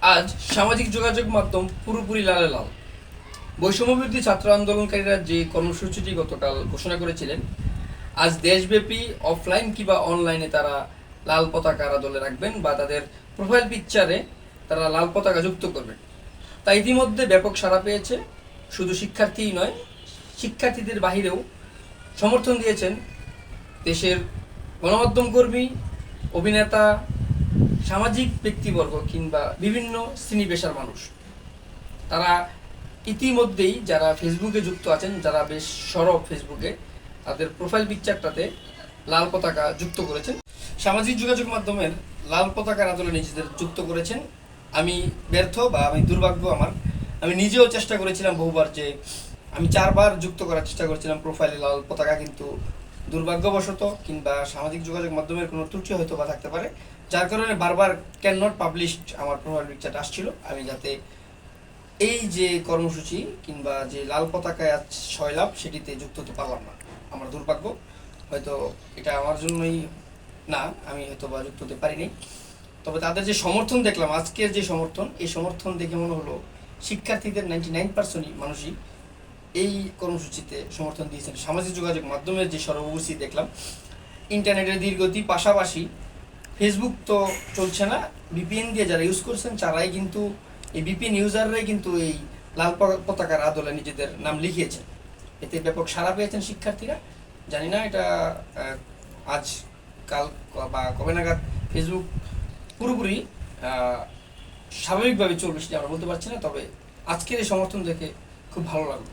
আজ সামাজিক যোগাযোগ মাধ্যম পুরোপুরি লালে লাল। বৈষম্যবিরোধী ছাত্র আন্দোলনকারীরা যে কর্মসূচিটি গতকাল ঘোষণা করেছিলেন, আজ দেশব্যাপী অফলাইন কিংবা অনলাইনে তারা লাল পতাকা আদলে রাখবেন বা তাদের প্রোফাইল পিকচারে তারা লাল পতাকা যুক্ত করবেন। তা ইতিমধ্যে ব্যাপক সাড়া পেয়েছে। শুধু শিক্ষার্থীই নয়, শিক্ষার্থীদের বাহিরেও সমর্থন দিয়েছেন দেশের গণমাধ্যম কর্মী, অভিনেতা, সামাজিক ব্যক্তিবর্গ কিংবা বিভিন্ন শ্রেণী পেশার মানুষ। তারা ইতিমধ্যেই যারা ফেসবুকে যুক্ত আছেন, যারা বেশ সরব ফেসবুকে, তাদের প্রোফাইল পিকচারটাতে লাল পতাকা যুক্ত করেছেন। সামাজিক যোগাযোগ মাধ্যমের লাল পতাকার আদলে নিজেদের যুক্ত করেছেন। আমি ব্যর্থ বা আমি দুর্ভাগ্য আমার। আমি নিজেও চেষ্টা করেছিলাম বহুবার, যে আমি 4বার যুক্ত করার চেষ্টা করেছিলাম প্রোফাইলে লাল পতাকা, কিন্তু দুর্ভাগ্যবশত কিংবা সামাজিক যোগাযোগ মাধ্যমের কোনো ত্রুটি হয়তো বা থাকতে পারে, যার কারণে বারবার ক্যান নট পাবলিশড আমার প্রোফাইল পিকচারটা আসছিল। আমি যাতে এই যে কর্মসূচি কিংবা যে লাল পতাকায় আজ সয়লাভ, সেটিতে যুক্ত হতে পারলাম না। আমার দুর্ভাগ্য, হয়তো এটা আমার জন্যই না, আমি হয়তো বা যুক্ত হতে পারিনি। তবে তাদের যে সমর্থন দেখলাম, আজকের যে সমর্থন, এই সমর্থন দেখে মনে হলো শিক্ষার্থীদের 99% মানুষই এই কর্মসূচিতে সমর্থন দিয়েছেন। সামাজিক যোগাযোগ মাধ্যমের যে সর্বগ্রাসী দেখলাম, ইন্টারনেটের ধীরগতি, পাশাপাশি ফেসবুক তো চলছে না, ভিপিএন দিয়ে যারা ইউজ করছেন তারাই কিন্তু, এই ভিপিএন ইউজাররাই কিন্তু এই লাল পতাকার আদলে নিজেদের নাম লিখিয়েছেন। এতে ব্যাপক সাড়া পেয়েছেন শিক্ষার্থীরা। জানি না এটা আজ কাল বা কবে নাগাদ ফেসবুক পুরোপুরি স্বাভাবিকভাবে চলবে সেটা আমরা বলতে পারছি না, তবে আজকের এই সমর্থন দেখে খুব ভালো লাগলো।